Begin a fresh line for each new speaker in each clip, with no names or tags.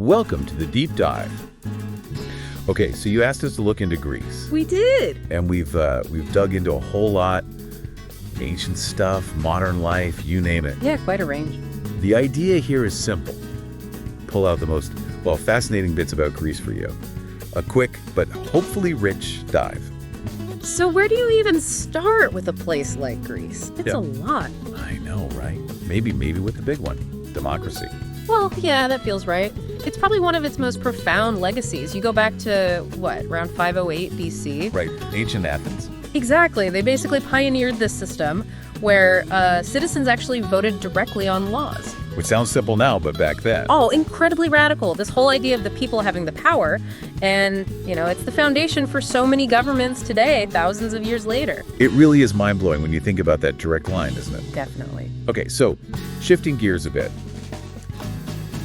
Welcome to the deep dive. Okay, so you asked us to look into Greece,
We did.
and we've dug into a whole lot, ancient stuff, modern life, you name it.
Yeah, quite a range.
The idea here is simple. Pull out the most, fascinating bits about Greece for you. A quick, but hopefully rich dive.
So where do you even start with a place like Greece? It's
Yeah.
a lot.
I know, right? Maybe with the big one, democracy.
Well, yeah, that feels right. It's probably one of its most profound legacies. You go back to, around 508 BC?
Right, ancient Athens.
Exactly. They basically pioneered this system where citizens actually voted directly on laws.
Which sounds simple now, but back then.
Oh, incredibly radical. This whole idea of the people having the power. And, it's the foundation for so many governments today, thousands of years later.
It really is mind-blowing when you think about that direct line, isn't it?
Definitely.
Okay, so shifting gears a bit.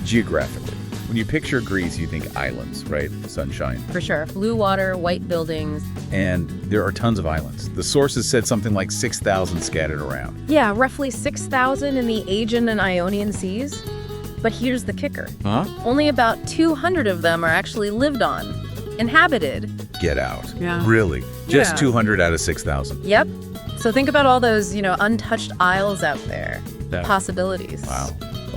Geographically, when you picture Greece, you think islands, right? Sunshine.
For sure. Blue water, white buildings.
And there are tons of islands. The sources said something like 6,000 scattered around.
Yeah, roughly 6,000 in the Aegean and Ionian seas. But here's the kicker.
Huh?
Only about 200 of them are actually lived on, inhabited.
Get out.
Yeah.
Really? Just
Yeah.
200 out of 6,000.
Yep. So think about all those, untouched isles out there.
That-
Possibilities.
Wow.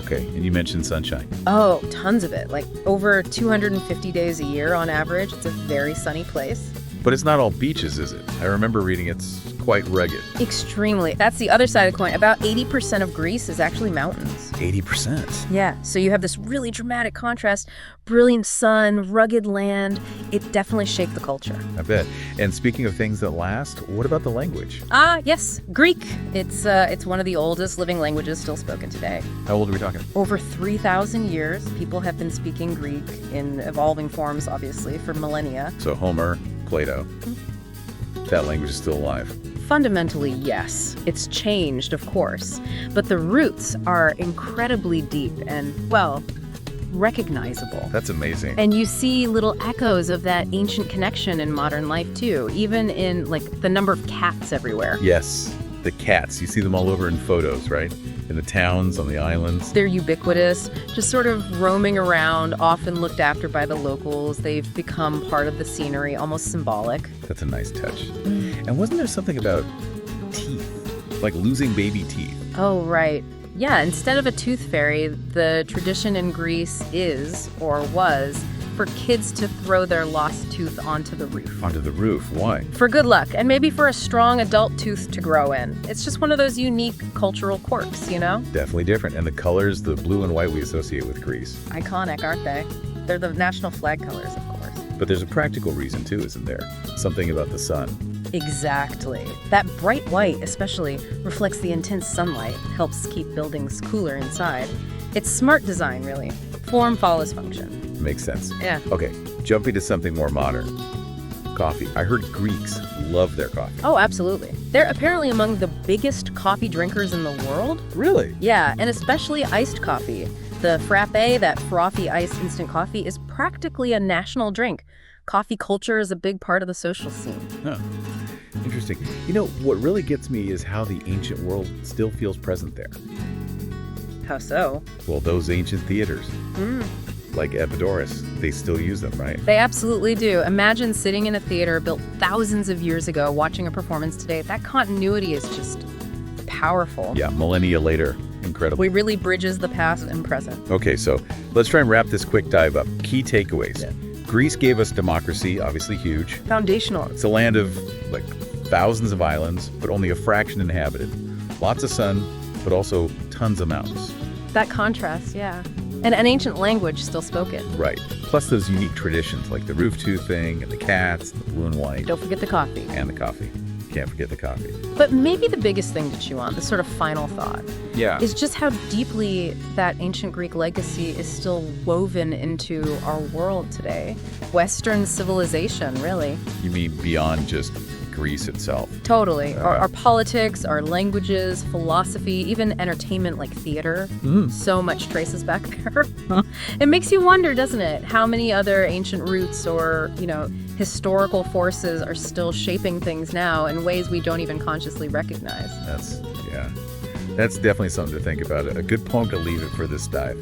Okay, and you mentioned sunshine.
Oh, tons of it. Like over 250 days a year on average. It's a very sunny place.
But it's not all beaches, is it? I remember reading it's quite rugged.
Extremely. That's the other side of the coin. About 80% of Greece is actually mountains.
80%.
Yeah, so you have this really dramatic contrast, brilliant sun, rugged land. It definitely shaped the culture.
I bet. And speaking of things that last, what about the language?
Yes, Greek. It's one of the oldest living languages still spoken today.
How old are we talking?
Over 3,000 years, people have been speaking Greek in evolving forms, obviously, for millennia.
So Homer, Plato. That language is still alive.
Fundamentally, yes. It's changed, of course, but the roots are incredibly deep and, recognizable.
That's amazing.
And you see little echoes of that ancient connection in modern life, too, even in, the number of cats everywhere.
Yes, the cats. You see them all over in photos, right? In the towns, on the islands.
They're ubiquitous, just sort of roaming around, often looked after by the locals. They've become part of the scenery, almost symbolic.
That's a nice touch. And wasn't there something about teeth? Like losing baby teeth?
Oh, right. Yeah, instead of a tooth fairy, the tradition in Greece is, or was, for kids to throw their lost tooth onto the roof.
Onto the roof. Why?
For good luck, and maybe for a strong adult tooth to grow in. It's just one of those unique cultural quirks,
Definitely different. And the colors, the blue and white we associate with Greece.
Iconic, aren't they? They're the national flag colors, of course.
But there's a practical reason too, isn't there? Something about the sun.
Exactly. That bright white especially reflects the intense sunlight, helps keep buildings cooler inside. It's smart design, really. Form follows function.
Makes sense.
Yeah.
Okay, jumping to something more modern. Coffee. I heard Greeks love their coffee.
Oh, absolutely. They're apparently among the biggest coffee drinkers in the world.
Really?
Yeah, and especially iced coffee. The frappe, that frothy iced instant coffee, is practically a national drink. Coffee culture is a big part of the social scene.
Huh. Interesting. What really gets me is how the ancient world still feels present there.
How so?
Well, those ancient theaters, like Epidaurus, they still use them, right?
They absolutely do. Imagine sitting in a theater built thousands of years ago, watching a performance today. That continuity is just powerful.
Yeah, millennia later. Incredible.
We really bridges the past and present.
Okay, so let's try and wrap this quick dive up. Key takeaways.
Yeah.
Greece gave us democracy, obviously huge.
Foundational.
It's a land of thousands of islands, but only a fraction inhabited. Lots of sun, but also tons of mountains.
That contrast, yeah. And an ancient language still spoken.
Right. Plus those unique traditions like the roof tooth thing and the cats, the blue and white.
Don't forget the coffee.
And the coffee. Can't forget the coffee.
But maybe the biggest thing to chew on, the sort of final thought,
Yeah.
is just how deeply that ancient Greek legacy is still woven into our world today. Western civilization, really.
You mean beyond just Greece itself?
Totally. Our politics, our languages, philosophy, even entertainment like theater. So much traces back there. It makes you wonder, doesn't it, how many other ancient roots or, historical forces are still shaping things now in ways we don't even consciously recognize.
That's definitely something to think about. A good poem to leave it for this dive.